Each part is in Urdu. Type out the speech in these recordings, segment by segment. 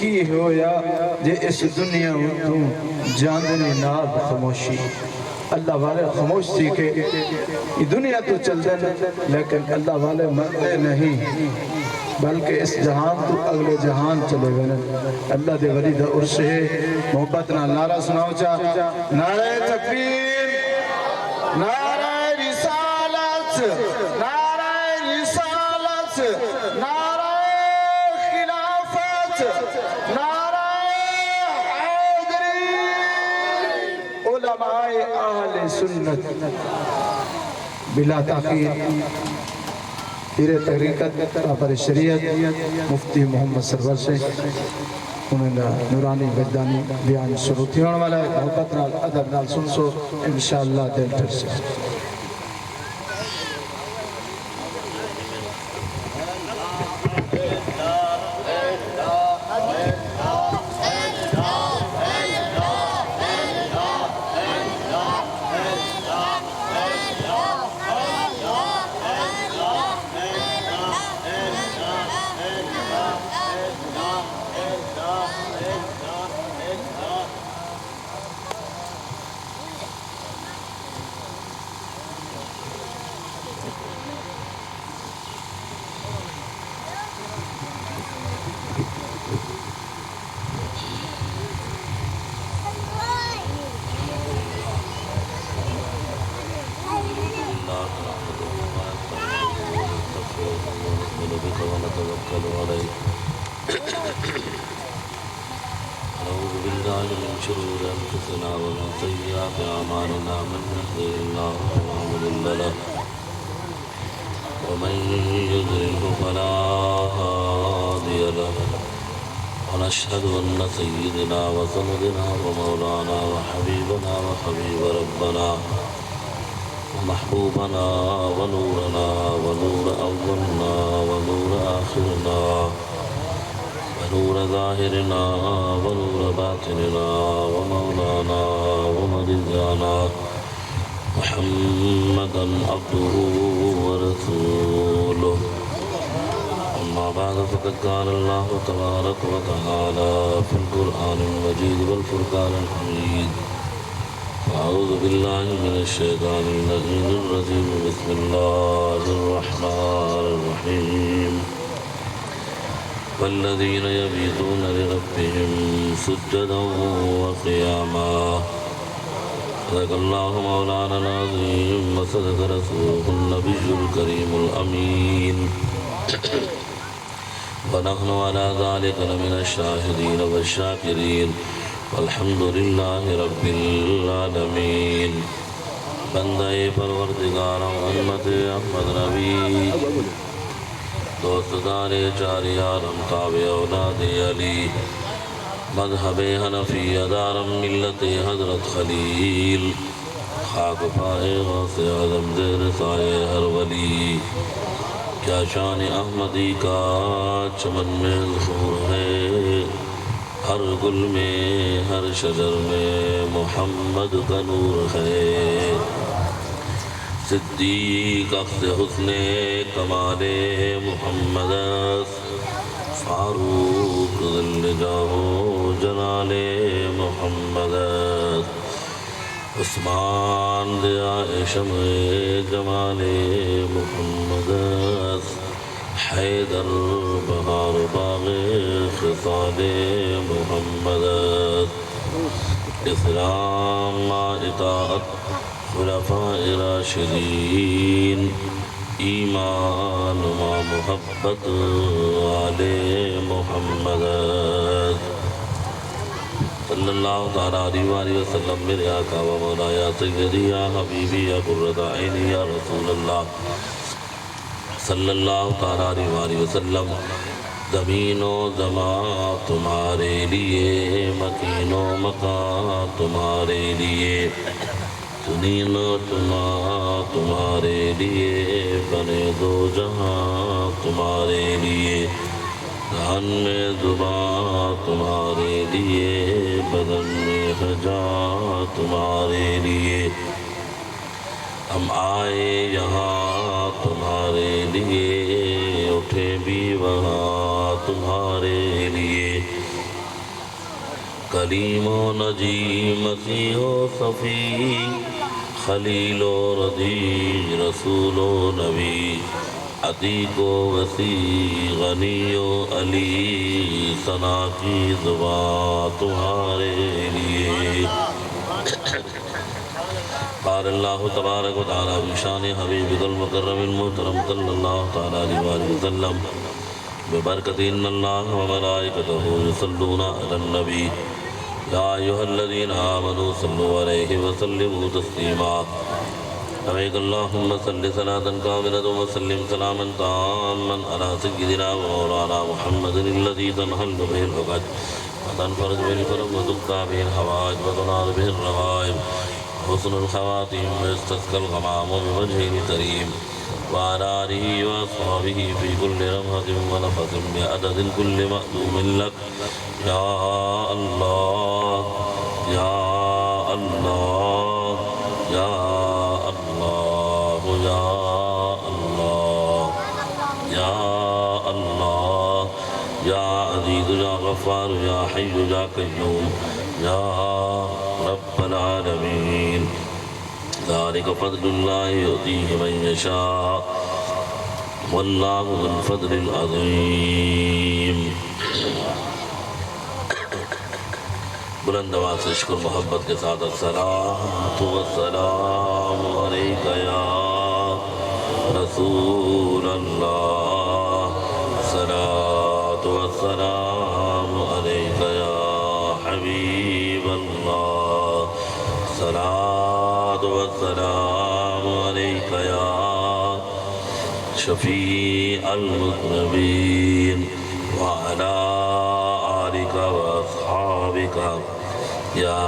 کی ہویا جے اس دنیا تو جاندنی ناب خاموشی اللہ والے خاموش تھی کہ یہ دنیا تو چل دیں لیکن اللہ والے مرنے نہیں بلکہ اس جہان تو اگلے جہان چلے گئے اللہ دے ولی دا عرص ہے محبت نہ نعرہ سناؤ چاہ نعرہ تکبیر نعرہ رسالت نعرہ رسالت نعرہ خلافت نعرہ حیدری علماء اہل سنت بلا تاخیر پیر تحریکت رابر شریعت مفتی محمد سرور سے انہوں نے نورانی وجدانی بیان شروع تھی ہونے والا ہے محبت نال ادب نال سن سو انشاءاللہ دل پھر سے أعوذ بالله من شرور أنفسنا ومن سيئات أعمالنا من يهده الله فلا مضل له ومن يضلل فلا هادي له ونشهد أن سيدنا وسندنا ومولانا وحبيبنا وحبيب ربنا ومحبوبنا ونورنا ونور أولنا ونور آخرنا ونور ظاهرنا ونور باطننا ومولانا ومرزانا محمدا عبده ورسوله أما بعد فقد قال الله تبارك وتعالى في القرآن المجيد والفرقان الحميد أعوذ بالله من الشيطان اللعين الرجيم بسم الله الرحمن الرحيم والذين يبيتون لربهم سجدا وقياما صدق الله مولانا العظيم وصدق رسوله النبي الكريم الأمين ونحن على ذلك لمن الشاهدين والشاكرين والحمد لله رب العالمين بندہ پروردگار امت احمد نبی دوستدار چاری عالم تابع اولاد علی مذہب حنفی دارم ملت حضرت خلیل خاک پائے غوث اعظم زیر سائے ہر ولی کیا شان احمدی کا چمن میں ظہور ہے ہر گل میں ہر شجر میں محمد کا نور ہے صدیق اخذ حسن کمال محمد فاروق ذل جاہ جلال محمد عثمان ضیاء شمع جمال محمد حیدر بہار باغ خصال محمد اسلام اطاعت خلفاء راشدین ایمان و محبت آل محمد صلی اللہ تعالیٰ علیہ وآلہ وسلم میرے آقا و مولا یا سیدی یا حبیبی یا قرۃ عینی یا رسول اللہ صلی اللہ تعالیٰ علیہ وآلہ وسلم زمین و زمان تمہارے لیے مکین و مکان تمہارے لیے زمین و زمان تمہارے لیے بنے دو جہاں تمہارے لیے دہن میں زبان تمہارے لیے بدن میں حجاں تمہارے لیے ہم آئے یہاں تمہارے لیے اٹھے بھی وہاں تمہارے لیے کلیم و نجی مسیح و صفی خلیل و رضی رسول و نبی عتیق و وسیع غنی و علی ثنا کی زبان تمہارے لیے قال اللہ تبارک و تعالی بشان حبیب المکرم المحترم صلی اللہ تعالی علیہ وآلہ وسلم ببرکت ان اللہ و ملائکتہ یصلون علی النبی یا ایہا الذین آمنوا صلوا علیہ وسلموا تسلیما نبیک اللہم صلی صلاة کاملۃ وسلم سلاما تاما علی سیدنا و مولانا محمد الذی تنحل بہ العقد وتنفرج بہ الکرب وتقطع بہ الحوائج وتنال بہ الرغائب حسن الخواتیم واستسقى الغمام بوجهه الكريم وعلى آله وأصحابه في كل لمحة ونفس بعدد كل مألوم لك يا الله يا الله يا الله يا الله يا الله يا عزيز يا غفار يا حي يا قيوم يا رب العالمين ذلك فضل الله يؤتيه من يشاء والله ذو الفضل العظيم بلند آواز سے شکر محبت کے ساتھ الصلاۃ والسلام علیک یا رسول اللہ الصلاۃ والسلام علیک یا حبیب اللہ الصلاۃ والسلام علیک یا شفیع المذنبین وعلی آلک واصحابک یا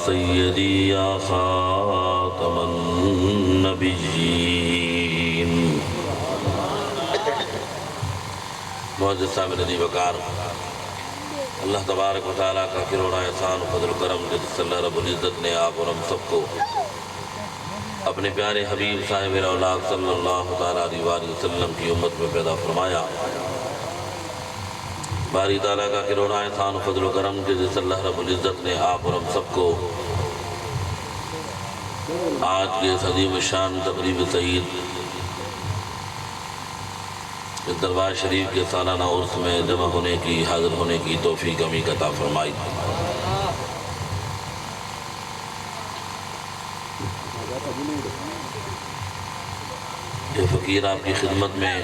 سیدی یا خاتم النبیین. معزز سامعین عزیز وقار، اللہ تبارک و تعالیٰ کا کروڑا احسان و فضل و کرم جس اللہ رب العزت نے آپ اور ہم سب کو اپنے پیارے حبیب صاحب الاولاق صلی اللہ تعالیٰ علیہ وآلہ وسلم کی امت میں پیدا فرمایا. باری تعالیٰ کا کروڑا احسان و فضل و کرم جس اللہ رب العزت نے آپ اور ہم سب کو آج کے اس عظیم الشان تقریب سعید دربار شریف کے سالانہ عرس میں جمع ہونے کی، حاضر ہونے کی توفیق امید عطا فرمائی. یہ فقیر آپ کی خدمت میں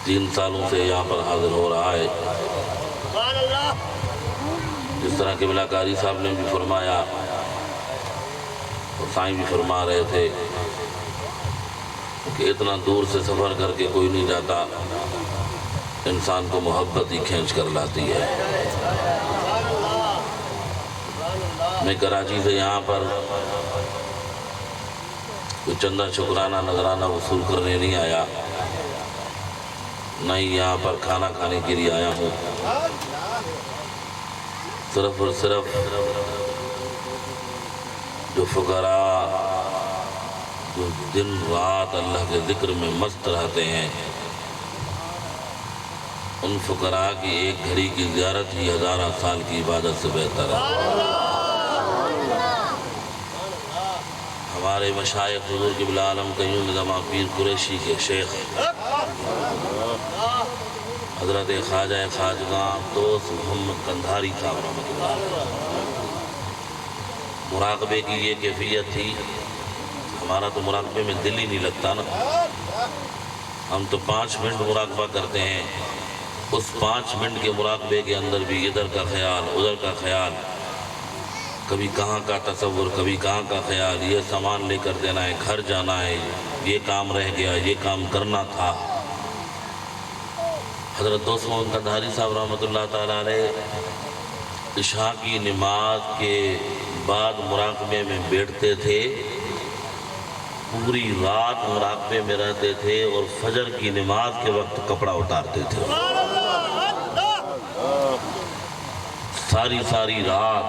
3 سالوں سے یہاں پر حاضر ہو رہا ہے. جس طرح کہ قبلہ قاری صاحب نے بھی فرمایا اور سائیں بھی فرما رہے تھے کہ اتنا دور سے سفر کر کے کوئی نہیں جاتا، انسان کو محبت ہی کھینچ کر لاتی ہے. میں کراچی سے یہاں پر کوئی چندہ شکرانہ نذرانہ وصول کرنے نہیں آیا، نہ ہی یہاں پر کھانا کھانے کے لیے آیا ہوں. صرف اور صرف جو فقراء جو دن رات اللہ کے ذکر میں مست رہتے ہیں، ان فقراء کی ایک گھڑی کی زیارت ہی 1000 سال کی عبادت سے بہتر ہے. ہمارے مشائخ حضور قبلہ عالم قیوم زمان پیر قریشی کے شیخ حضرت خواجہ خواجگاں دوست محمد قندھاری صاحب رحمۃ اللہ علیہ، مراقبے کی یہ کیفیت تھی. ہمارا تو مراقبے میں دل ہی نہیں لگتا نا، ہم تو 5 منٹ مراقبہ کرتے ہیں، اس 5 منٹ کے مراقبے کے اندر بھی ادھر کا خیال ادھر کا خیال، کبھی کہاں کا تصور کبھی کہاں کا خیال، یہ سامان لے کر دینا ہے، گھر جانا ہے، یہ کام رہ گیا، یہ کام کرنا تھا. حضرت دوست محمد قندھاری صاحب رحمۃ اللہ تعالیٰ علیہ عشاء کی نماز کے بعد مراقبے میں بیٹھتے تھے، پوری رات مراقبے میں رہتے تھے اور فجر کی نماز کے وقت کپڑا اتارتے تھے. ساری رات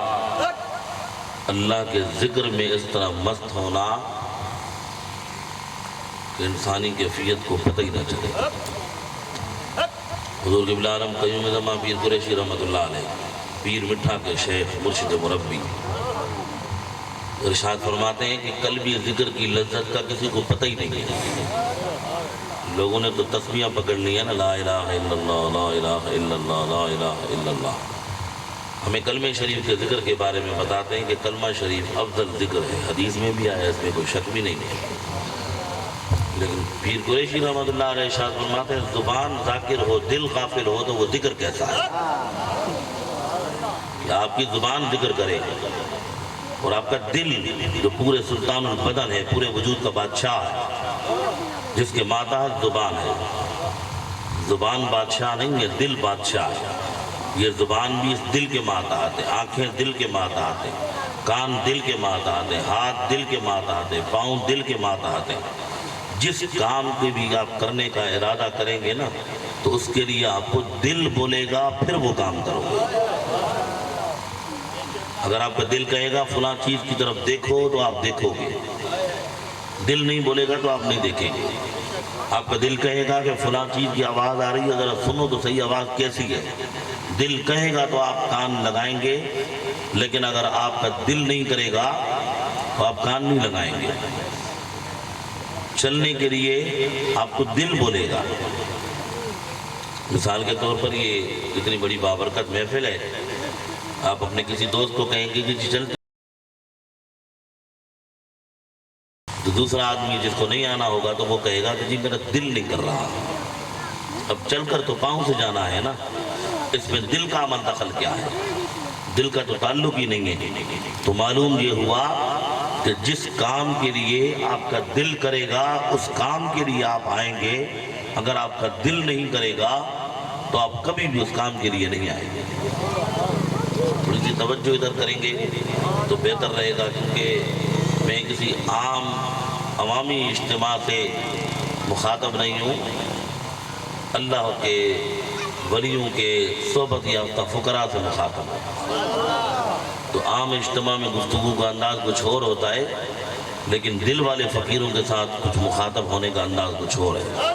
اللہ کے ذکر میں اس طرح مست ہونا کہ انسانی کیفیت کو پتہ ہی نہ چلے. حضور قبلہ عالم قیوم زمان پیر قریشی رحمۃ اللہ علیہ، پیر مٹھا کے شیخ مرشد مربی، ارشاد فرماتے ہیں کہ قلبی ذکر کی لذت کا کسی کو پتہ ہی نہیں ہے۔ لوگوں نے تو تسبیحاں پکڑ لی ہیں نا، لا الہ الا اللہ، لا الہ الا اللہ، لا الہ الا اللہ۔ ہمیں کلمہ شریف کے ذکر کے بارے میں بتاتے ہیں کہ کلمہ شریف افضل ذکر ہے، حدیث میں بھی آیا، اس میں کوئی شک بھی نہیں ہے۔ لیکن پیر قریشی رحمۃ اللہ علیہ ارشاد فرماتے ہیں زبان ذاکر ہو دل غافل ہو تو وہ ذکر کیسا ہے؟ کہ آپ کی زبان ذکر کرے اور آپ کا دل جو پورے سلطان البدن ہے، پورے وجود کا بادشاہ ہے، جس کے ماتحت زبان ہے۔ زبان بادشاہ نہیں ہے، دل بادشاہ ہے۔ یہ زبان بھی اس دل کے ماتحت ہے، آنکھیں دل کے ماتحت ہیں، کان دل کے ماتحت ہیں، ہاتھ دل کے ماتحت ہیں، پاؤں دل کے ماتحت ہیں۔ جس کام کے بھی آپ کرنے کا ارادہ کریں گے نا تو اس کے لیے آپ کو دل بولے گا، پھر وہ کام کرو گے۔ اگر آپ کا دل کہے گا فلاں چیز کی طرف دیکھو تو آپ دیکھو گے، دل نہیں بولے گا تو آپ نہیں دیکھیں گے۔ آپ کا دل کہے گا کہ فلاں چیز کی آواز آ رہی ہے، ذرا سنو تو صحیح آواز کیسی ہے، دل کہے گا تو آپ کان لگائیں گے، لیکن اگر آپ کا دل نہیں کرے گا تو آپ کان نہیں لگائیں گے۔ چلنے کے لیے آپ کو دل بولے گا۔ مثال کے طور پر یہ اتنی بڑی بابرکت محفل ہے، آپ اپنے کسی دوست کو کہیں گے کہ جی چلتے، تو دوسرا آدمی جس کو نہیں آنا ہوگا تو وہ کہے گا کہ جی میرا دل نہیں کر رہا۔ اب چل کر تو پاؤں سے جانا ہے نا، اس میں دل کا عمل دخل کیا ہے؟ دل کا تو تعلق ہی نہیں ہے۔ تو معلوم یہ ہوا کہ جس کام کے لیے آپ کا دل کرے گا اس کام کے لیے آپ آئیں گے، اگر آپ کا دل نہیں کرے گا تو آپ کبھی بھی اس کام کے لیے نہیں آئیں گے۔ تھوڑی سی توجہ ادھر کریں گے تو بہتر رہے گا، کیونکہ میں کسی عام عوامی اجتماع سے مخاطب نہیں ہوں، اللہ کے ولیوں کے صحبت یافتہ فقراء سے مخاطب ہوں۔ تو عام اجتماع میں گفتگو کا انداز کچھ اور ہوتا ہے، لیکن دل والے فقیروں کے ساتھ کچھ مخاطب ہونے کا انداز کچھ اور ہے۔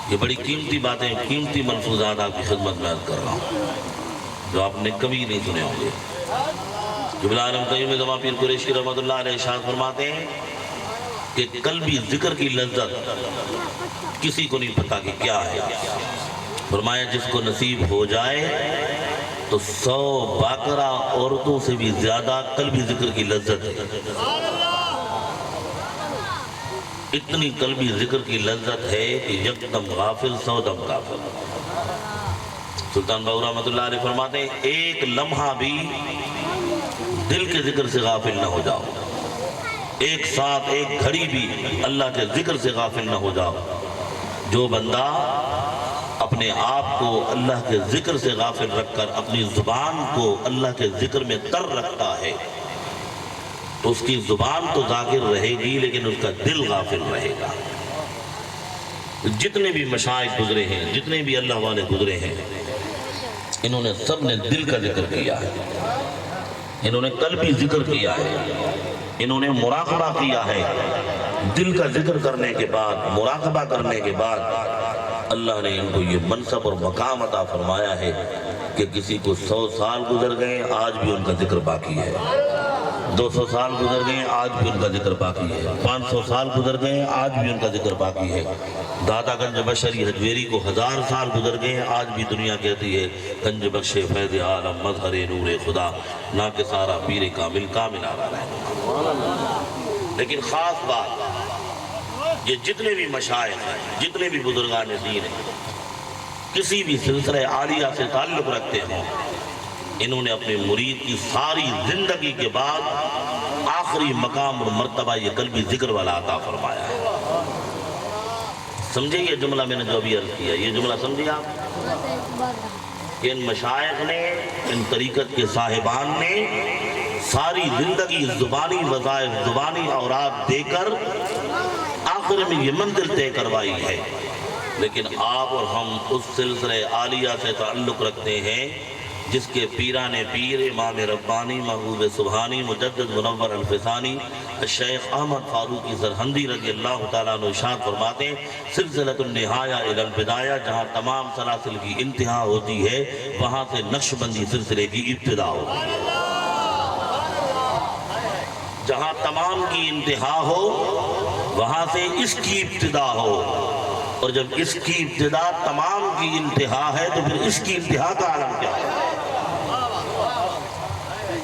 یہ بڑی قیمتی باتیں، قیمتی ملفوظات آپ کی خدمت میں عرض کر رہا ہوں جو آپ نے کبھی نہیں سنے ہوں گے۔ قبلہ عالم قیوم زمان پیر قریشی رحمۃ اللہ علیہ ارشاد فرماتے ہیں کہ قلبی ذکر کی لذت کسی کو نہیں پتا کہ کیا ہے۔ فرمایا جس کو نصیب ہو جائے تو 100 باقرہ عورتوں سے بھی زیادہ قلبی ذکر کی لذت ہے۔ اتنی قلبی ذکر کی لذت ہے کہ یک دم غافل 100 دم غافل۔ سلطان باہو رحمۃ اللہ علیہ فرماتے ہیں ایک لمحہ بھی دل کے ذکر سے غافل نہ ہو جاؤ، ایک ساتھ ایک گھڑی بھی اللہ کے ذکر سے غافل نہ ہو جاؤ۔ جو بندہ اپنے آپ کو اللہ کے ذکر سے غافل رکھ کر اپنی زبان کو اللہ کے ذکر میں تر رکھتا ہے تو اس کی زبان تو ذاکر رہے گی لیکن اس کا دل غافل رہے گا۔ جتنے بھی مشائخ گزرے ہیں، جتنے بھی اللہ والے گزرے ہیں، انہوں نے سب نے دل کا ذکر کیا ہے، انہوں نے قلبی ذکر کیا ہے، انہوں نے مراقبہ کیا ہے۔ دل کا ذکر کرنے کے بعد، مراقبہ کرنے کے بعد اللہ نے ان کو یہ منصب اور مقام عطا فرمایا ہے کہ کسی کو 100 سال گزر گئے آج بھی ان کا ذکر باقی ہے، 200 سال گزر گئے آج بھی ان کا ذکر باقی ہے، 500 سال گزر گئے آج بھی ان کا ذکر باقی ہے۔ دادا گنج بشری حجویری کو 1000 سال گزر گئے آج بھی دنیا کہتی ہے گنج بخش فیض عالم مظہر نور خدا نہ کہ سارا پیر کامل کامل آ رہا ہے۔ لیکن خاص بات یہ جتنے بھی مشائخ ہیں، جتنے بھی بزرگان دین ہیں، کسی بھی سلسلہ عالیہ سے تعلق رکھتے ہوں، انہوں نے اپنے مرید کی ساری زندگی کے بعد آخری مقام اور مرتبہ یہ قلبی ذکر والا عطا فرمایا ہے۔ سمجھے یہ جملہ میں نے جو ابھی عرض کیا، یہ جملہ سمجھے آپ کہ ان مشائخ نے، ان طریقت کے صاحبان نے ساری زندگی زبانی وظائف، زبانی اوراد دے کر آخر میں یہ منزل طے کروائی ہے، لیکن آپ اور ہم اس سلسلہ عالیہ سے تعلق رکھتے ہیں جس کے پیران پیر امام ربانی محبوب سبحانی مجدد منور الفسانی الشیخ احمد فاروقی سرہندی رضی اللہ تعالیٰ عنہ ارشاد فرماتے ہیں سلسلۃ النہایہ الی البدایہ، جہاں تمام سلاسل کی انتہا ہوتی ہے وہاں سے نقشبندی سلسلے کی ابتدا ہوتی ہے۔ جہاں تمام کی انتہا ہو وہاں سے اس کی ابتدا ہو، اور جب اس کی ابتدا تمام کی انتہا ہے تو پھر اس کی انتہا کا عالم کیا ہوگا؟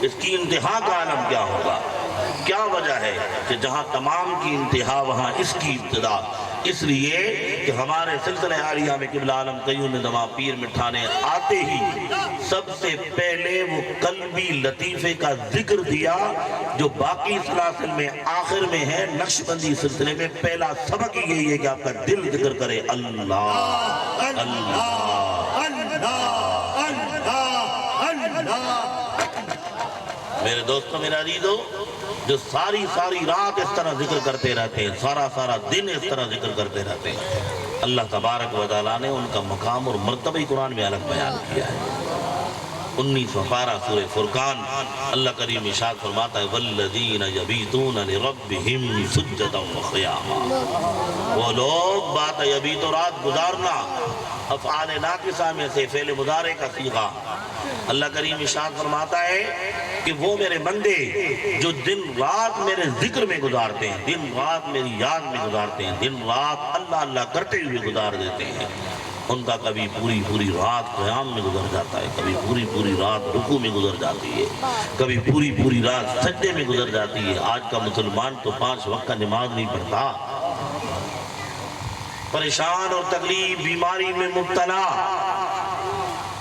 اس کی انتہا کا عالم کیا ہوگا؟ کیا وجہ ہے کہ جہاں تمام کی انتہا وہاں اس کی ابتدا؟ اس لیے کہ ہمارے سلسلہ عالیہ میں قبلہ عالم قیوم دماغ پیر مٹھانے آتے ہی سب سے پہلے وہ قلبی لطیفے کا ذکر دیا جو باقی سلاسل میں آخر میں ہے۔ نقشبندی سلسلے میں پہلا سبق ہی یہی ہے کہ آپ کا دل ذکر کرے اللہ اللہ اللہ اللہ۔ میرے دوستوں، میرا عزیزو، جو ساری رات اس طرح ذکر کرتے رہتے ہیں، سارا دن اس طرح ذکر کرتے رہتے ہیں، اللہ تبارک و تعالیٰ نے ان کا مقام اور مرتبہ قرآن میں الگ بیان کیا ہے۔ 19واں پارہ سورہ فرقان، اللہ کریم ارشاد فرماتا ہے والذین یبیتون لربہم سجدا وقیاما۔ وہ لوگ بات یبیت و رات گزارنا، افعال ناقصہ میں سے فعل مضارع کا صیغہ، اللہ کریم ارشاد فرماتا ہے کہ وہ میرے بندے جو دن رات میرے ذکر میں گزارتے ہیں، دن رات میری یاد میں گزارتے ہیں، دن رات اللہ اللہ کرتے ہوئے گزار دیتے ہیں، ان کا کبھی پوری رات قیام میں گزر جاتا ہے، کبھی پوری رات رکوع میں گزر جاتی ہے، کبھی پوری رات سجدے میں گزر جاتی ہے۔ آج کا مسلمان تو 5 وقت کا نماز نہیں پڑھتا، پریشان اور تکلیف بیماری میں مبتلا۔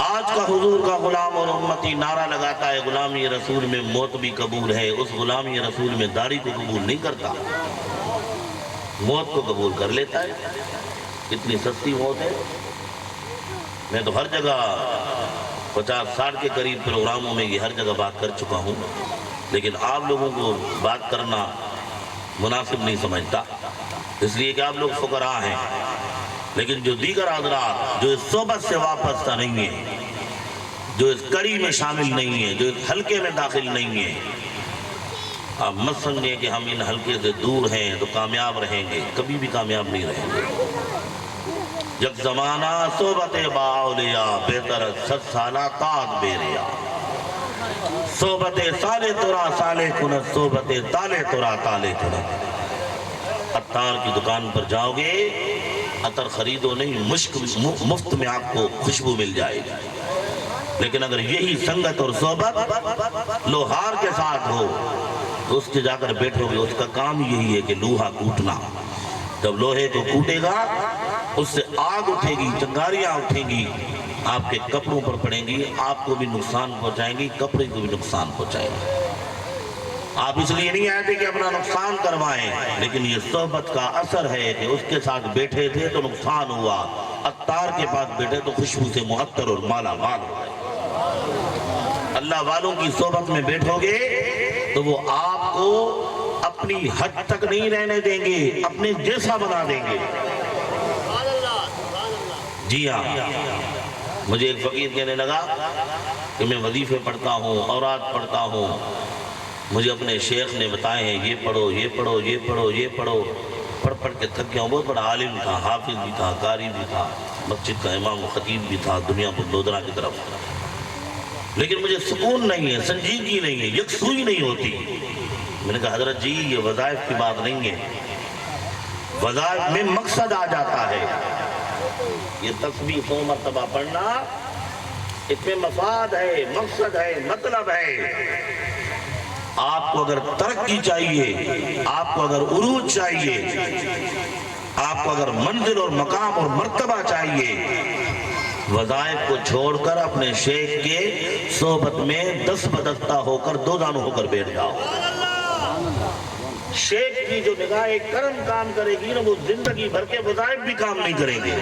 آج کا حضور کا غلام اور امتی نعرہ لگاتا ہے غلامی رسول میں موت بھی قبول ہے، اس غلامی رسول میں داڑھی کو قبول نہیں کرتا، موت کو قبول کر لیتا ہے۔ کتنی سستی موت ہے۔ میں تو ہر جگہ 50-60 کے قریب پروگراموں میں یہ ہر جگہ بات کر چکا ہوں، لیکن آپ لوگوں کو بات کرنا مناسب نہیں سمجھتا، اس لیے کہ آپ لوگ فقراء ہیں، لیکن جو دیگر حضرات جو اس صحبت سے وابستہ نہیں ہیں، جو اس کڑی میں شامل نہیں ہیں، جو اس حلقے میں داخل نہیں ہیں، آپ مت سمجھیں کہ ہم ان حلقے سے دور ہیں تو کامیاب رہیں گے، کبھی بھی کامیاب نہیں رہیں گے۔ جب زمانہ صحبت با اولیاء بہتر 7 سالہ تاد بیریا، صحبت سالے ترا سالے کنت، صحبت تالے ترا تالے کنت۔ عطار کی دکان پر جاؤ گے، عطر خریدو نہیں، مشک مفت میں آپ کو خوشبو مل جائے گی، لیکن اگر یہی سنگت اور صحبت لوہار کے ساتھ ہو تو اس کے جا کر بیٹھو گے، اس کا کام یہی ہے کہ لوہا کوٹنا۔ جب لوہے کو کوٹے گا اس سے آگ اٹھے گی، چنگاریاں اٹھیں گی، آپ کے کپڑوں پر پڑیں گی، آپ کو بھی نقصان پہنچائیں گی، کپڑے کو بھی نقصان پہنچائیں گی۔ آپ اس لیے نہیں آئے تھے کہ اپنا نقصان کروائیں، لیکن یہ صحبت کا اثر ہے کہ اس کے ساتھ بیٹھے تھے تو نقصان ہوا، عطار کے پاس بیٹھے تو خوشبو سے معطر اور مالا مال ہو گئے۔ اللہ والوں کی صحبت میں بیٹھو گے تو وہ آپ کو اپنی حد تک نہیں رہنے دیں گے، اپنے جیسا بنا دیں گے۔ جی ہاں، مجھے ایک فقیر کہنے لگا کہ میں وظیفے پڑھتا ہوں، اوراد پڑھتا ہوں، مجھے اپنے شیخ نے بتائے ہیں یہ پڑھو یہ پڑھو یہ پڑھو یہ پڑھو، پڑھ کے تھک گیا ہوں۔ بہت بڑا عالم تھا، حافظ بھی تھا، قاری بھی تھا، مسجد کا امام و خطیب بھی تھا دنیا بلودرا کی طرف، لیکن مجھے سکون نہیں ہے، سنجیدگی نہیں ہے، یکسوئی نہیں ہوتی۔ میں نے کہا حضرت جی یہ وظائف کی بات نہیں ہے، وظائف میں مقصد آ جاتا ہے۔ یہ تسبیح 100 مرتبہ پڑھنا اس میں مفاد ہے، مقصد ہے، مطلب ہے۔ آپ کو اگر ترقی چاہیے، آپ کو اگر عروج چاہیے، آپ کو اگر منزل اور مقام اور مرتبہ چاہیے، وظائف کو چھوڑ کر اپنے شیخ کے صحبت میں دست بدستہ ہو کر دو دانوں ہو کر بیٹھ جاؤ۔ شیخ کی جو نگاہ کرم کام کرے گی نا، وہ زندگی بھر کے وظائف بھی کام نہیں کریں گے۔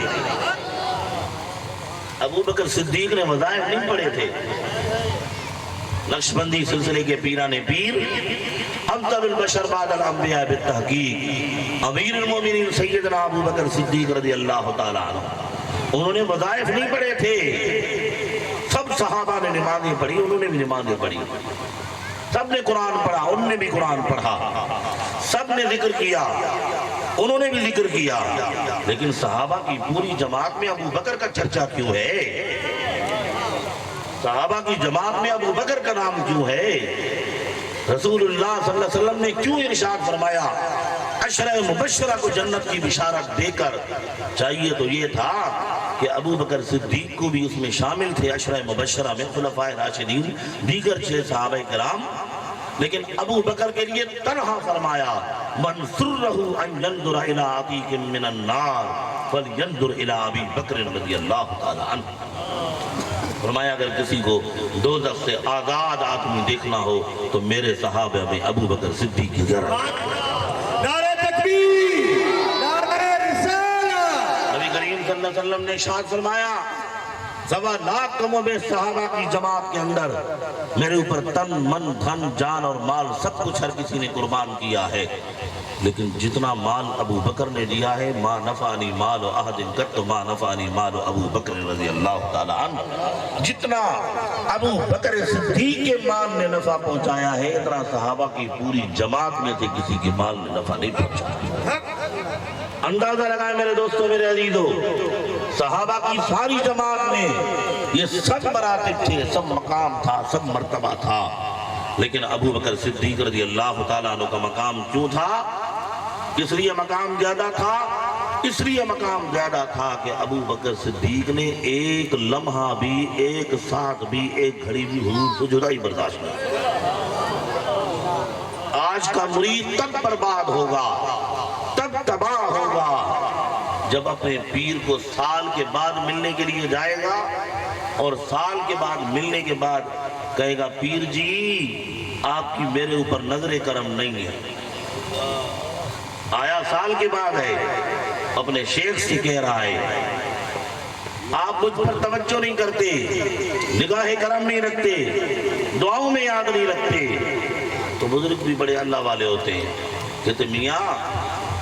ابو بکر صدیق نے وظائف نہیں پڑھے تھے۔ نقشبندی سلسلے کے پیران پیر افضل البشر بعد الانبیاء بالتحقیق امیر المومنین سیدنا ابو بکر صدیق رضی اللہ تعالیٰ عنہ، انہوں نے وظائف نہیں پڑھے تھے۔ سب صحابہ نے نمازیں پڑھی، انہوں نے بھی نمازیں پڑھی، سب نے قرآن پڑھا، انہوں نے بھی قرآن پڑھا، سب نے ذکر کیا، انہوں نے بھی ذکر کیا، لیکن صحابہ کی پوری جماعت میں ابو بکر کا چرچا کیوں ہے؟ صحابہ کی جماعت میں ابو بکر کا نام کیوں ہے؟ رسول اللہ صلی اللہ علیہ وسلم نے کیوں ارشاد فرمایا؟ عشرہ مبشرہ کو جنت کی بشارت دے کر چاہیے تو یہ تھا کہ ابو بکر صدیق کو بھی اس میں شامل تھے، عشرہ مبشرہ میں، خلفائے راشدین، دیگر 6 صحابہ کرام، لیکن ابو بکر کے لیے تنہا فرمایا من سرہ ان ينظر الى عتیق من النار فلینظر الى ابی بکر رضی اللہ تعالی عنہ۔ فرمایا اگر کسی کو دوزخ سے آزاد آدمی دیکھنا ہو تو میرے صحابہ میں ابو بکر صدیق کی زیارت۔ نعرہ تکبیر، نعرہ رسالت۔ نبی کریم صلی اللہ علیہ وسلم نے ارشاد فرمایا 1.25 لاکھ کم و بیش صحابہ کی جماعت کے اندر میرے اوپر تن، من، دھن، جان اور مال سب کچھ ہر کسی نے قربان کیا ہے، لیکن جتنا مال ابو بکر نے دیا ہے ما نفعنی مال احد قط ما نفعنی مال ابو بکر رضی اللہ تعالی عنہ، جتنا ابو بکر صدیق کے مال نے نفع پہنچایا ہے اتنا صحابہ کی پوری جماعت میں سے کسی کے مال نے نفع نہیں پہنچایا۔ اندازہ لگائیں میرے دوستوں، میرے عزیزو، صحابہ کی ساری جماعت میں یہ سب مراتب تھے، سب مقام تھا، سب مرتبہ تھا، لیکن ابو بکر صدیق رضی اللہ تعالیٰ عنہ کا مقام کیوں تھا؟ اس لیے مقام زیادہ تھا، اس لیے مقام زیادہ تھا کہ ابو بکر صدیق نے ایک لمحہ بھی، ایک ساتھ بھی، ایک گھڑی بھی حضور سے جدائی برداشت نہیں۔ آج کا مرید تب برباد ہوگا، تب تباہ ہوگا جب اپنے پیر کو سال کے بعد ملنے کے لیے جائے گا اور سال کے بعد ملنے کے بعد کہے گا پیر جی آپ کی میرے اوپر نظر کرم نہیں ہے۔ آیا سال کے بعد ہے، اپنے شیخ سے کہہ رہا ہے آپ مجھ پر توجہ نہیں کرتے، نگاہ کرم نہیں رکھتے، دعاؤں میں یاد نہیں رکھتے۔ تو بزرگ بھی بڑے اللہ والے ہوتے ہیں، کہتے میاں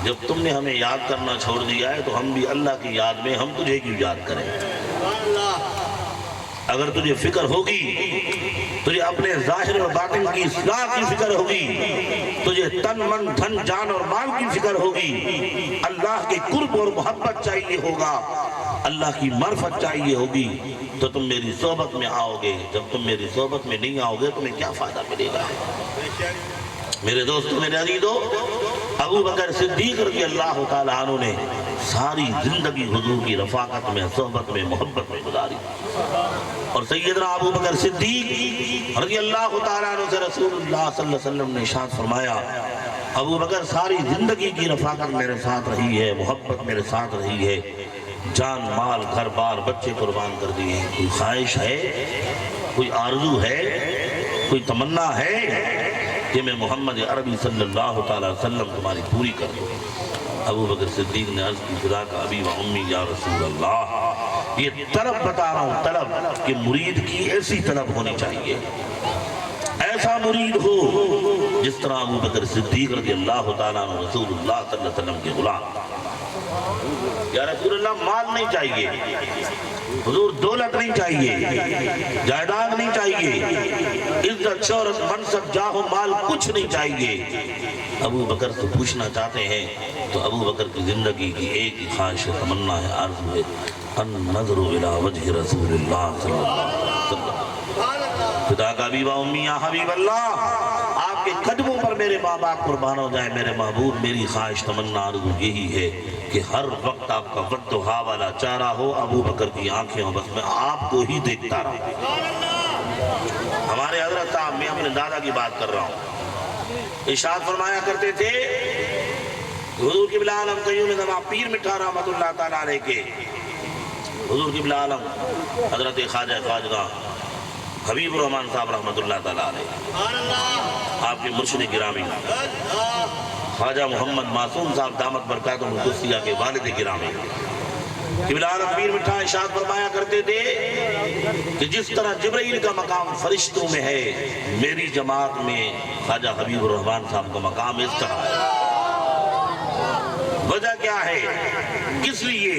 جب تم نے ہمیں یاد کرنا چھوڑ دیا ہے تو ہم بھی اللہ کی یاد میں ہم تجھے کیوں یاد کریں؟ اگر تجھے فکر ہوگی، تجھے اپنے ظاہر اور باطن کی اصلاح کی فکر ہوگی، تجھے تن، من، دھن، جان اور مال کی فکر ہوگی، اللہ کے قرب اور محبت چاہیے ہوگا، اللہ کی معرفت چاہیے ہوگی، تو تم میری صحبت میں آؤ گے۔ جب تم میری صحبت میں نہیں آؤ گے تمہیں کیا فائدہ ملے گا؟ میرے دوستوں، میرے عزیزو، ابو بکر صدیق رضی اللہ تعالیٰ عنہ نے ساری زندگی حضور کی رفاقت میں، صحبت میں، محبت میں گزاری، اور سیدنا ابو بکر صدیق رضی اللہ تعالیٰ عنہ سے رسول اللہ صلی اللہ علیہ وسلم نے ارشاد فرمایا ابو بکر ساری زندگی کی رفاقت میرے ساتھ رہی ہے، محبت میرے ساتھ رہی ہے، جان، مال، گھر بار، بچے قربان کر دیے ہیں۔ کوئی خواہش ہے، کوئی آرزو ہے، کوئی تمنا ہے کہ میں محمد عربی صلی اللہ تعالیٰ وسلم تمہاری پوری کر دوں؟ ابو بکر صدیق نے عرض کی خدا کا ابی و امی یا رسول اللہ، یہ طلب بتا رہا ہوں، طلب کہ مرید کی ایسی طلب ہونی چاہیے، ایسا مرید ہو جس طرح ابو بکر صدیق رضی اللہ تعالیٰ عنہ رسول اللہ صلی اللہ علیہ وسلم کے غلام۔ یا رسول اللہ مال نہیں چاہیے، حضور دولت نہیں چاہیے، جائیداد نہیں چاہیے، عزت، شہرت، منصب، جاہ و مال کچھ نہیں چاہیے۔ ابو بکر سے پوچھنا چاہتے ہیں تو ابو بکر کی زندگی کی ایک ہی خواہش ہے، تمنا ہے، آرزو ہے، النظر الی وجہ رسول اللہ صلی اللہ علیہ وسلم۔ خدا کا ابی و امی یا حبیب اللہ، آپ کے قدموں پر میرے ماں باپ قربان ہو جائیں میرے محبوب۔ میری خواہش، تمنا، آرزو یہی ہے کہ ہر وقت آپ کا ودھا والا چارہ ہو، ابو بکر کی آنکھیں ہو، بس میں آپ کو ہی دیکھتا رہا۔ ہمارے حضرت صاحب، میں اپنے دادا کی بات کر رہا ہوں، ارشاد فرمایا کرتے تھے حضور قبلہ عالم قیوم زمان پیر مٹھا رحمت اللہ تعالیٰ علیہ کے حضور قبلہ عالم حضرت خواجہ خواجگاہ حبیب الرحمن صاحب رحمت اللہ تعالیٰ علیہ، آپ کے مرشد گرامی خواجہ محمد معصوم صاحب دامت برکاتہم القدسیہ کے والد گرامی قبلہ عالم پیر مٹھا ارشاد فرمایا کرتے تھے کہ جس طرح جبرائیل کا مقام فرشتوں میں ہے، میری جماعت میں خواجہ حبیب الرحمن صاحب کا مقام اس طرح ہے۔ وجہ کیا ہے؟ اس لیے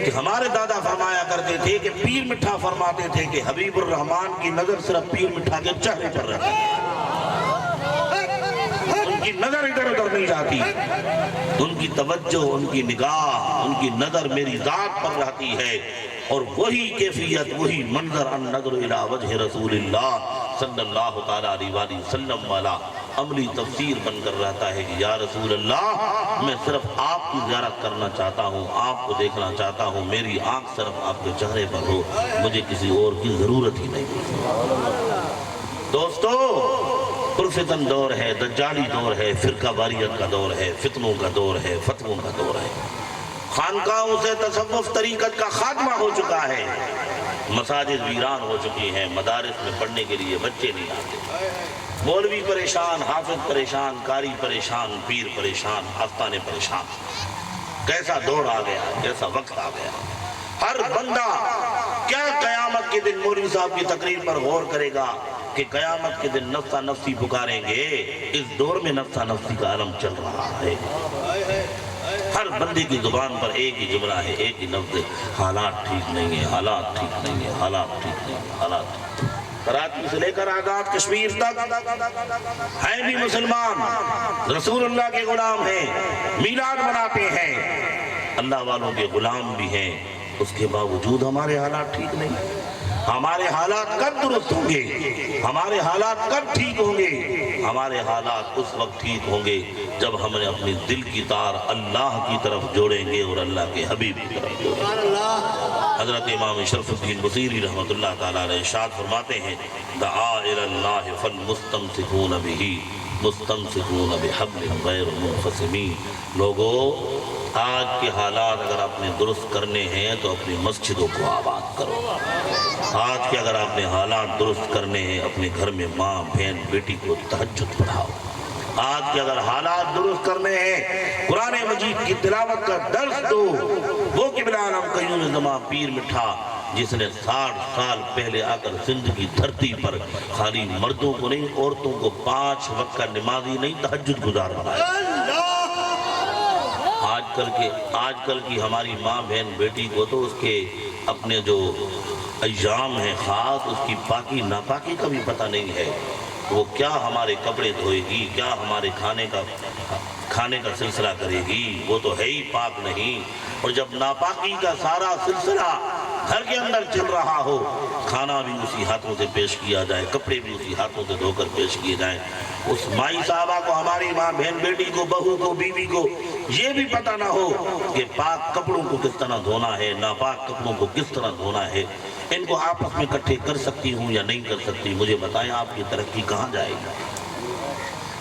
کہ ہمارے دادا فرمایا کرتے تھے کہ پیر مٹھا فرماتے تھے کہ حبیب الرحمان کی نظر صرف پیر مٹھا کے چہرے پر رہتی ہے، ان کی نظر ادھر ادھر نہیں جاتی، ان کی توجہ، ان کی نگاہ، ان کی نظر میری ذات پر رہتی ہے، اور وہی کیفیت، وہی منظر النظر الی وجہ رسول اللہ صلی اللہ تعالیٰ علیہ وآلہ وسلم والا عملی تفسیر بن کر رہتا ہے کہ یا رسول اللہ میں صرف آپ کی زیارت کرنا چاہتا ہوں، آپ کو دیکھنا چاہتا ہوں، میری آنکھ صرف آپ کے چہرے پر ہو، مجھے کسی اور کی ضرورت ہی نہیں۔ دوستو، پرفتن دور ہے، دجالی دور ہے، فرقہ واریت کا دور ہے، فتنوں کا دور ہے، فتووں کا دور ہے، خانقاہوں سے تصوف طریقت کا خاتمہ ہو چکا ہے، مساجد ویران ہو چکی ہیں، مدارس میں پڑھنے کے لیے بچے نہیں آتے، مولوی پریشان، حافظ پریشان، قاری پریشان، پیر پریشان، آستانے پریشان۔ کیسا دور آ گیا، کیسا وقت آ گیا۔ ہر بندہ کیا قیامت کے دن مولوی صاحب کی تقریر پر غور کرے گا کہ قیامت کے دن نفسہ نفسی پکاریں گے، اس دور میں نفسہ نفسی کا عالم چل رہا ہے۔ ہر بندے کی زبان پر ایک ہی جملہ ہے، ایک ہی لفظ ہے، حالات ٹھیک نہیں ہیں، حالات ٹھیک نہیں ہیں، حالات ٹھیک نہیں ہیں، حالات ٹھیک نہیں ہیں۔ کراچی سے لے کر آزاد کشمیر تک ہیں بھی مسلمان، رسول اللہ کے غلام ہیں، میلاد مناتے ہیں، اللہ والوں کے غلام بھی ہیں، اس کے باوجود ہمارے حالات ٹھیک نہیں ہیں۔ ہمارے حالات کب درست ہوں گے؟ ہمارے حالات کب ٹھیک ہوں گے؟ ہمارے حالات اس وقت ٹھیک ہوں گے جب ہم نے اپنی دل کی تار اللہ کی طرف جوڑیں گے اور اللہ کے حبیب کی طرف جوڑیں گے۔ حضرت امام شرف الدین بصیری رحمۃ اللہ تعالیٰ علیہ ارشاد فرماتے ہیں دعا الی اللہ فالمستمسکون بہ مستمسکون بحبل غیر منقسمین۔ لوگو، آج کے حالات اگر آپ نے درست کرنے ہیں تو اپنی مسجدوں کو آباد کرو۔ آج کے اگر آپ نے حالات درست کرنے ہیں اپنے گھر میں ماں بہن بیٹی کو تہجد پڑھاؤ۔ آج کے اگر حالات درست کرنے ہیں قرآن مجید کی تلاوت کا درس دو۔ وہ قبلہ عالم قیوم زماں پیر مٹھا جس نے 60 سال پہلے آ کر سندھ کی دھرتی پر خالی مردوں کو نہیں عورتوں کو 5 وقت کا نمازی نہیں تہجد گزار بنایا۔ آج کل کی ہماری ماں بہن بیٹی کو تو اس کے اپنے جو ایام ہیں خاص، اس کی پاکی ناپاکی کا بھی پتہ نہیں ہے۔ وہ کیا ہمارے کپڑے دھوئے گی، کیا ہمارے کھانے کا سلسلہ کرے گی، وہ تو ہے ہی پاک نہیں۔ اور جب ناپاکی کا سارا سلسلہ گھر کے اندر چل رہا ہو، کھانا بھی اسی ہاتھوں سے پیش کیا جائے، کپڑے بھی اسی ہاتھوں سے دھو کر پیش کیے جائیں، اس مائی صاحبہ کو، ہماری ماں بہن بیٹی کو، بہو کو، بیوی کو یہ بھی پتہ نہ ہو کہ پاک کپڑوں کو کس طرح دھونا ہے، ناپاک کپڑوں کو کس طرح دھونا ہے، ان کو آپس میں اکٹھے کر سکتی ہوں یا نہیں کر سکتی؟ مجھے بتائیں آپ کی ترقی کہاں جائے گی؟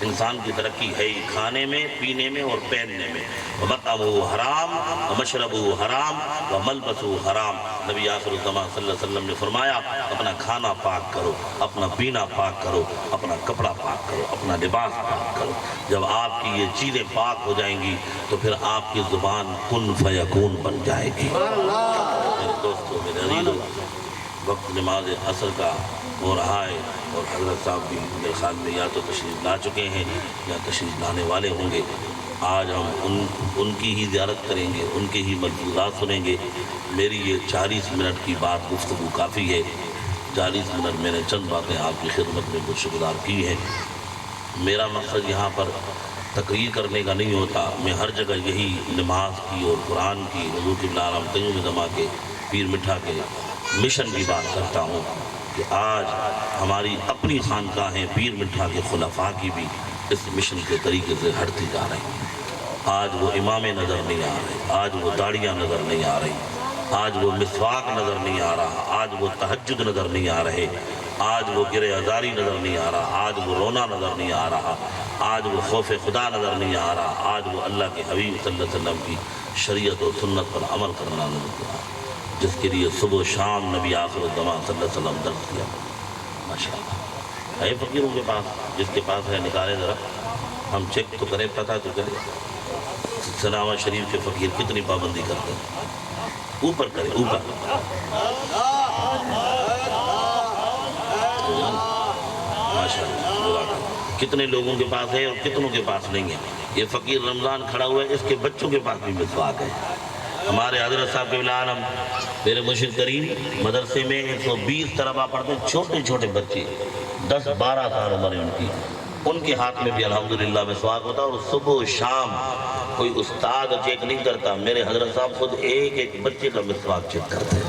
انسان کی ترقی ہے ہی کھانے میں، پینے میں اور پہننے میں۔ وَمَطْعَمُهُ حرام وَمَشْرَبُهُ حرام وَمَلْبَسُهُ حرام۔ نبی آخر الزمان صلی اللہ علیہ وسلم نے فرمایا اپنا کھانا پاک کرو، اپنا پینا پاک کرو، اپنا کپڑا پاک کرو، اپنا لباس پاک کرو۔ جب آپ کی یہ چیزیں پاک ہو جائیں گی تو پھر آپ کی زبان کن فیکون بن جائے گی۔ میرے دوستو، میرے عزیزو، وقت نماز عصر کا ہو رہا ہے اور حضرت صاحب بھی میرے خیال میں یا تو تشریف لا چکے ہیں یا تشریف لانے والے ہوں گے۔ آج ہم ان کی ہی زیارت کریں گے، ان کے ہی ملفوظات سنیں گے۔ میری یہ 40 منٹ کی بات گفتگو کافی ہے۔ 40 منٹ میں نے چند باتیں آپ کی خدمت میں کچھ گزار کی ہیں۔ میرا مقصد یہاں پر تقریر کرنے کا نہیں ہوتا، میں ہر جگہ یہی نماز کی اور قرآن کی، حضور قبلہ عالم قیوم زماں کے پیر مٹھا کے مشن کی بات کرتا ہوں کہ آج ہماری اپنی خانقاہیں پیر مٹھا کے خلفاء کی بھی اس مشن کے طریقے سے ہٹتی جا رہی ہیں۔ آج وہ امام نظر نہیں آ رہے، آج وہ داڑیاں نظر نہیں آ رہی، آج وہ مسواک نظر نہیں آ رہا، آج وہ تہجد نظر نہیں آ رہے، آج وہ گرہ ازاری نظر نہیں آ رہا، آج وہ رونا نظر نہیں آ رہا، آج وہ خوف خدا نظر نہیں آ رہا، آج وہ اللہ کے حبیب صلی اللہ علیہ وسلم کی شریعت و سنت پر عمل کرنا نظر آ رہا، جس کے لیے صبح و شام نبی آخر الزمان صلی اللہ علیہ وسلم درس دیا۔ ماشاءاللہ ہے فقیروں کے پاس، جس کے پاس ہے نکالے ذرا، ہم چیک تو کریں، پتہ تو کریں سناوا شریف کے فقیر کتنی پابندی کرتے ہیں۔ اوپر کریں، اوپر ماشاءاللہ کتنے لوگوں کے پاس ہے اور کتنوں کے پاس نہیں ہے۔ یہ فقیر رمضان کھڑا ہوا ہے، اس کے بچوں کے پاس بھی مسواک ہے، ہمارے حضرت صاحب قبلہ عالم میرے مرشد کریم مدرسے میں 120 طلبہ پڑھتے، چھوٹے چھوٹے بچے 10-12 سال عمر ہے ان کی، ان کے ہاتھ میں بھی الحمدللہ مسواک ہوتا، اور صبح و شام کوئی استاد چیک نہیں کرتا، میرے حضرت صاحب خود ایک ایک بچے کا مسواک چیک کرتے ہیں۔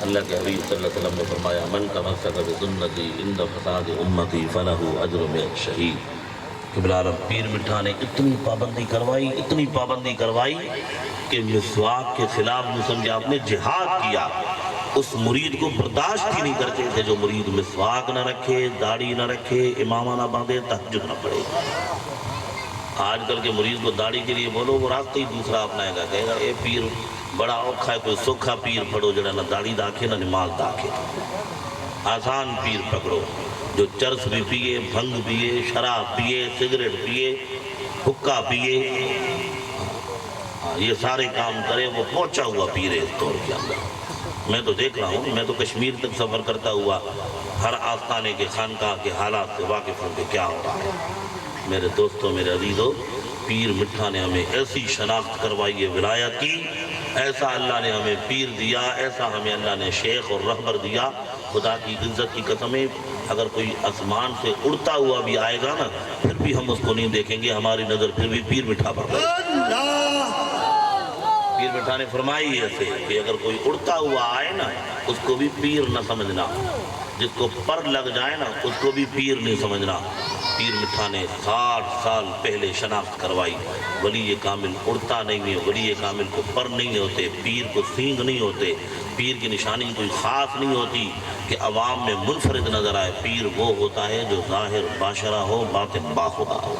اللہ کے حبیب صلی اللہ علیہ وسلم نے فرمایا من تمسک بسنتی عند فساد امتی فلہ اجر من شہید۔ قبلہ عالم پیر مٹھا نے اتنی پابندی کروائی کہ مسواک کے خلاف جو سمجھے آپ نے جہاد کیا، اس مرید کو برداشت ہی نہیں کرتے تھے جو مرید مسواک نہ رکھے، داڑھی نہ رکھے، امامہ نہ باندھے، تہجد نہ پڑھے۔ آج کل کے مرید کو داڑھی کے لیے بولو وہ راستہ ہی دوسرا اپنائے گا، کہے گا اے پیر بڑا اوکھا ہے، کوئی سوکھا پیر پڑھو جڑا نہ داڑھی داکھے نہ نماز داکھے، آسان پیر پکڑو جو چرس بھی پیے، بھنگ پیے، شراب پیے، سگریٹ پیے، حکا پیے، یہ سارے کام کرے، وہ پہنچا ہوا پیر ہے اس دور کے اندر۔ میں تو دیکھ رہا ہوں، میں تو کشمیر تک سفر کرتا ہوا ہر آستانے کے خانقاہ کے حالات سے واقف ہوں کہ کیا ہو رہا ہے۔ میرے دوستوں، میرے عزیزوں، پیر مٹھا نے ہمیں ایسی شناخت کروائی ہے ولایت کی، ایسا اللہ نے ہمیں پیر دیا، ایسا ہمیں اللہ نے شیخ اور رہبر دیا۔ خدا کی عزت کی قسمیں، اگر کوئی آسمان سے اڑتا ہوا بھی آئے گا نا، پھر بھی ہم اس کو نہیں دیکھیں گے، ہماری نظر پھر بھی پیر مٹھا پر رہے گی۔ پیر مٹھا نے فرمائی ایسے کہ اگر کوئی اڑتا ہوا آئے نا، اس کو بھی پیر نہ سمجھنا، جس کو پر لگ جائے نا اس کو بھی پیر نہیں سمجھنا۔ پیر مٹھا نے 60 سال پہلے شناخت کروائی، ولی کامل اڑتا نہیں ہے، ولی کامل کو پر نہیں ہوتے، پیر کو سینگ نہیں ہوتے، پیر کی نشانی کوئی خاص نہیں ہوتی کہ عوام میں منفرد نظر آئے۔ پیر وہ ہوتا ہے جو ظاہر باشرہ ہو، باطن باخدا ہو،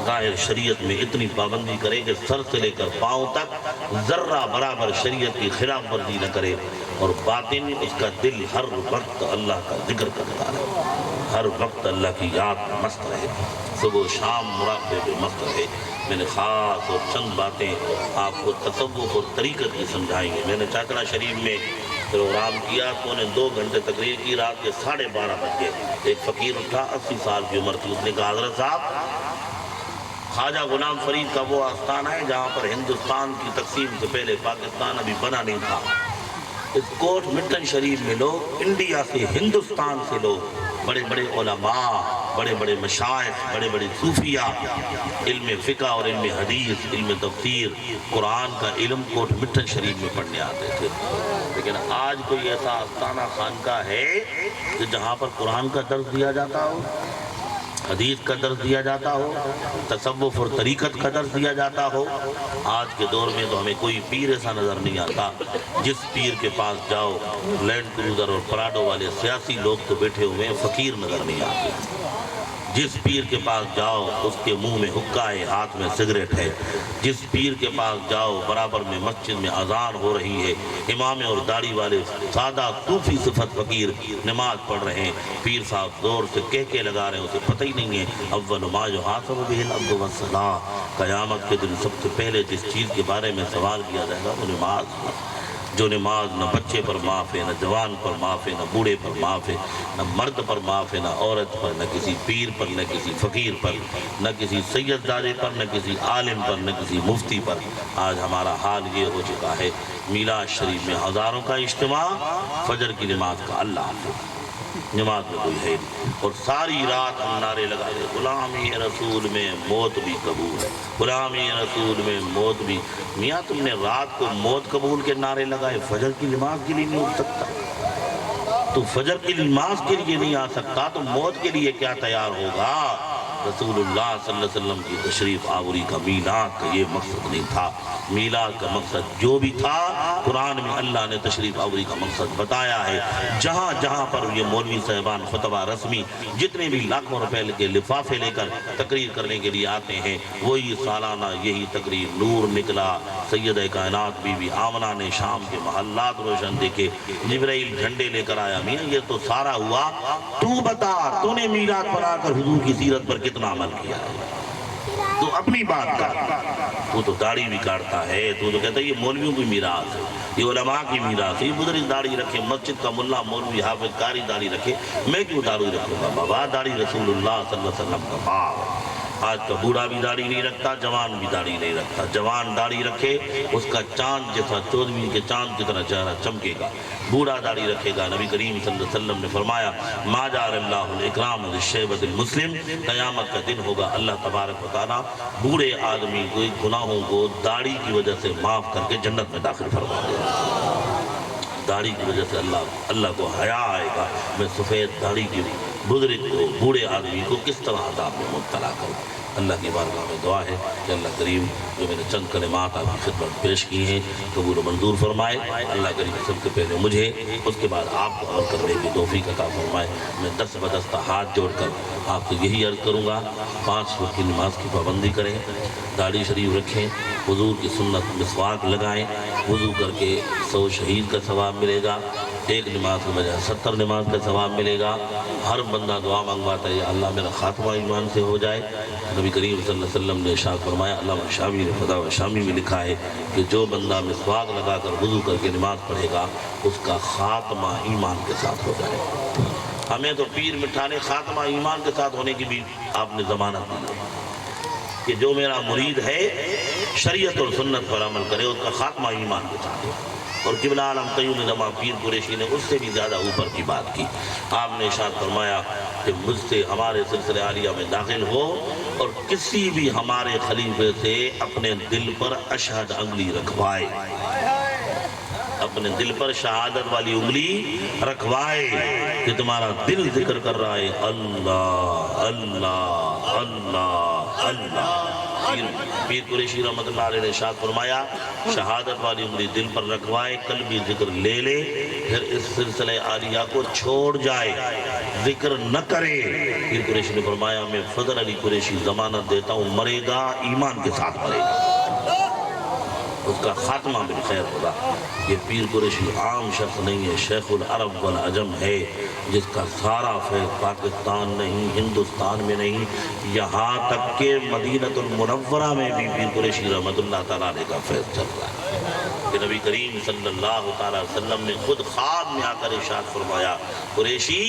ظاہر شریعت میں اتنی پابندی کرے کہ سر سے لے کر پاؤں تک ذرہ برابر شریعت کی خلاف ورزی نہ کرے، اور باطن اس کا دل ہر وقت اللہ کا ذکر کرتا رہے، ہر وقت اللہ کی یاد میں مست رہے، صبح و شام مراقبے میں مست رہے۔ میں نے خاص اور چند باتیں آپ کو تصوف اور طریقت کی سمجھائیں گے۔ میں نے چاکرا شریف میں پروگرام کیا تو انہیں 2 گھنٹے تقریر کی، رات کے 12:30 بج گئے۔ ایک فقیر اٹھا، 80 سال کی عمر تھی، اس نے کہا حضرت صاحب خواجہ غلام فرید کا وہ آستانہ ہے جہاں پر ہندوستان کی تقسیم سے پہلے پاکستان ابھی بنا نہیں تھا، اس کوٹ مٹن شریف میں لوگ انڈیا سے، ہندوستان سے لوگ، بڑے بڑے علماء، بڑے بڑے مشائخ، بڑے بڑے صوفیاء، علم فقہ اور علم حدیث، علم تفسیر، قرآن کا علم کوٹ مٹن شریف میں پڑھنے آتے تھے۔ لیکن آج کوئی ایسا آستانہ خانقاہ ہے کہ جہاں پر قرآن کا درس دیا جاتا ہو، حدیث کا درس دیا جاتا ہو، تصوف اور طریقت کا درس دیا جاتا ہو؟ آج کے دور میں تو ہمیں کوئی پیر ایسا نظر نہیں آتا، جس پیر کے پاس جاؤ لینڈ کروزر اور پراڈو والے سیاسی لوگ تو بیٹھے ہوئے ہیں، فقیر نظر نہیں آتے۔ جس پیر کے پاس جاؤ اس کے منہ میں حکا ہے، ہاتھ میں سگریٹ ہے۔ جس پیر کے پاس جاؤ برابر میں مسجد میں اذان ہو رہی ہے، امام اور داڑھی والے سادہ صوفی صفت فقیر نماز پڑھ رہے ہیں، پیر صاحب زور سے کہکے لگا رہے ہیں، اسے پتہ ہی نہیں ہے اول ما یحاسب بہ العبد والصلاۃ، قیامت کے دن سب سے پہلے جس چیز کے بارے میں سوال کیا جائے گا وہ نماز۔ جو نماز نہ بچے پر معاف ہے، نہ جوان پر معاف ہے، نہ بوڑھے پر معاف ہے، نہ مرد پر معاف ہے، نہ عورت پر، نہ کسی پیر پر، نہ کسی فقیر پر، نہ کسی سید زادے پر، نہ کسی عالم پر، نہ کسی مفتی پر۔ آج ہمارا حال یہ ہو چکا ہے، میلاد شریف میں ہزاروں کا اجتماع، فجر کی نماز کا اللہ حافظ، نماز میں کوئی ہے نہیں، اور ساری رات ہم نعرے لگا رہے غلامی رسول میں موت بھی قبول ہے، غلامی رسول میں موت بھی۔ میاں تم نے رات کو موت قبول کے نعرے لگائے، فجر کی نماز کے لیے نہیں اٹھ سکتا؟ تو فجر کی نماز کے لیے نہیں آ سکتا تو موت کے لیے کیا تیار ہوگا؟ رسول اللہ صلی اللہ علیہ وسلم کی تشریف آوری کا میلاد کا یہ مقصد نہیں تھا۔ میلاد کا مقصد جو بھی تھا قرآن میں اللہ نے تشریف آوری کا مقصد بتایا ہے۔ جہاں جہاں پر یہ مولوی صاحبان خطبہ رسمی جتنے بھی لاکھوں روپے کے لفافے لے کر تقریر کرنے کے لیے آتے ہیں، وہی سالانہ یہی تقریر نور نکلا، سیدہ کائنات بی بی آمنہ نے شام کے محلات روشن دیکھے، جبرائیل جھنڈے لے کر آیا۔ میاں یہ تو سارا ہوا، تو بتا تو نے میلاد پر آ کر حضور کی سیرت پر کتنا عمل کیا ہے؟ تو اپنی بات کر، تو داڑھی بھی کاٹتا ہے، تو کہتا ہے یہ مولویوں کی میراث ہے، یہ علماء کی میراث ہے، یہ بزرگ داڑھی رکھے، مسجد کا ملا مولوی حافظ قاری داڑھی رکھے، میں کیوں داڑھی رکھوں گا؟ بابا داڑھی رسول اللہ صلی اللہ علیہ وسلم کا باب ہے۔ آج کا بوڑھا بھی داڑھی نہیں رکھتا، جوان بھی داڑھی نہیں رکھتا۔ جوان داڑھی رکھے اس کا چاند جیسا 14ویں کے چاند کی طرح چہرہ چمکے گا، بوڑھا داڑھی رکھے گا۔ نبی کریم صلی اللہ علیہ وسلم نے فرمایا ما جعل اللہ الاکرام للشیبۃ المسلم، قیامت کا دن ہوگا اللہ تبارک و تعالیٰ بوڑھے آدمی کو گناہوں کو داڑھی کی وجہ سے معاف کر کے جنت میں داخل فرما دے گا۔ داڑھی کی وجہ سے اللہ کو حیا آئے گا، میں سفید داڑھی کی بزرگ کو، بوڑھے آدمی کو کس طرح عذاب میں مبتلا کروں۔ اللہ کی بارگاہ میں دعا ہے کہ اللہ کریم جو میں نے چند کلمات آپ کی خدمت پیش کی ہیں قبول و منظور فرمائے۔ اللہ کریم سب سے پہلے مجھے، اس کے بعد آپ کو عمل کرنے کی توفیق عطا فرمائے۔ میں دست بدستہ ہاتھ جوڑ کر آپ سے یہی عرض کروں گا، 5 وقت کی نماز کی پابندی کریں، داڑھی شریف رکھیں، حضور کی سنت مسواک لگائیں، وضو کر کے 100 شہید کا ثواب ملے گا، 1 نماز کے بجائے 70 نماز کا ثواب ملے گا۔ ہر بندہ دعا مانگواتا ہے یا اللہ میرا خاتمہ ایمان سے ہو جائے۔ نبی کریم صلی اللہ علیہ وسلم نے ارشاد فرمایا، علامہ شامی نے فتاوی شامی میں لکھا ہے کہ جو بندہ مسواک لگا کر وضو کر کے نماز پڑھے گا اس کا خاتمہ ایمان کے ساتھ ہو جائے گا۔ ہمیں تو پیر مٹھانے خاتمہ ایمان کے ساتھ ہونے کی بھی آپ نے ضمانت دی کہ جو میرا مرید ہے شریعت اور سنت پر عمل کرے، اس کا خاتمہ ایمان کے ساتھ ہو۔ اور قبلہ عالم قیوم زمان پیر قریشی نے اس سے بھی زیادہ اوپر کی بات کی۔ آپ نے ارشاد فرمایا کہ مجھ سے ہمارے سلسلہ عالیہ میں داخل ہو اور کسی بھی ہمارے خلیفے سے اپنے دل پر اشہد انگلی رکھوائے، اپنے دل پر شہادت والی انگلی رکھوائے کہ تمہارا دل ذکر کر رہا ہے اللہ اللہ اللہ اللہ۔ پیر قریشی رحمت اللہ علیہ نے ارشاد فرمایا شہادت والی انگلی دل پر رکھوائے، قلبی ذکر لے لے، پھر اس سلسلہ عالیہ کو چھوڑ جائے، ذکر نہ کرے۔ پیر قریشی نے فرمایا میں فضل علی قریشی ضمانت دیتا ہوں مرے گا ایمان کے ساتھ مرے گا، اس کا خاتمہ بالخیر ہوگا۔ یہ پیر قریشی عام شخص نہیں ہے، شیخ العرب والعجم ہے، جس کا سارا فیض پاکستان نہیں، ہندوستان میں نہیں، یہاں تک کہ مدینہ المنورہ میں بھی پیر قریشی رحمت اللہ تعالیٰ کا فیض چل رہا ہے۔ کہ نبی کریم صلی اللہ تعالیٰ علیہ وسلم نے خود خواب میں آ کر ارشاد فرمایا قریشی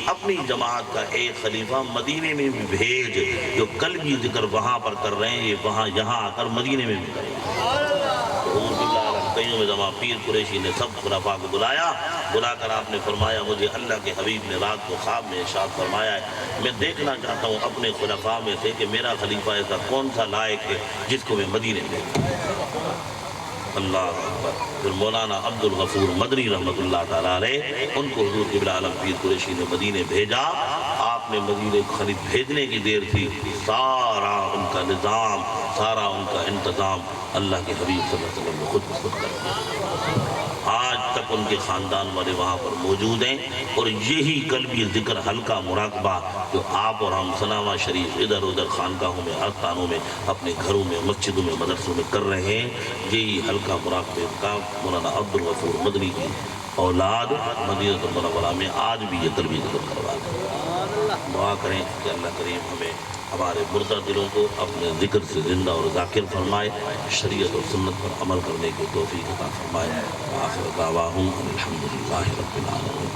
اپنی جماعت کا ایک خلیفہ مدینے میں بھی بھیج، جو کل بھی ذکر وہاں پر کر رہے ہیں یہ وہاں یہاں آ کر مدینے میں بھی کریں۔ حضور قبلہ عالم قیوم زمان پیر قریشی نے سب خلفاء کو بلا کر آپ نے فرمایا مجھے اللہ کے حبیب نے رات کو خواب میں ارشاد فرمایا ہے میں دیکھنا چاہتا ہوں اپنے خلفاء میں سے کہ میرا خلیفہ ایسا کون سا لائق ہے جس کو میں مدینے میں اللہ اکبر۔ پھر مولانا عبد الغفور مدنی رحمت اللہ تعالیٰ علیہ ان کو حضور قبلہ عالم پیر قریشی نے مدینے بھیجا۔ آپ نے مدینے خرید بھیجنے کی دیر تھی، سارا ان کا نظام، سارا ان کا انتظام اللہ کے حبیب صلی اللہ علیہ وسلم نے خود کر دیا۔ آج تک ان کے خاندان والے وہاں پر موجود ہیں، اور یہی قلبی ذکر حلقہ مراقبہ جو آپ اور ہم سناما شریف ادھر ادھر خانقاہوں میں، آستانوں میں، اپنے گھروں میں، مسجدوں میں، مدرسوں میں کر رہے ہیں، یہی حلقہ مراقبے کا مولانا عبد الغفور مدنی کی اولاد مدینہ المنورہ میں آج بھی یہ قلبی ذکر کروا رہے ہیں۔ دعا کریں کہ اللہ کریم ہمیں ہمارے مردہ دلوں کو اپنے ذکر سے زندہ اور ذاکر فرمائے، شریعت اور سنت پر عمل کرنے کی توفیق عطا فرمائے۔ آخر دعواہم الحمدللہ رب العالمین۔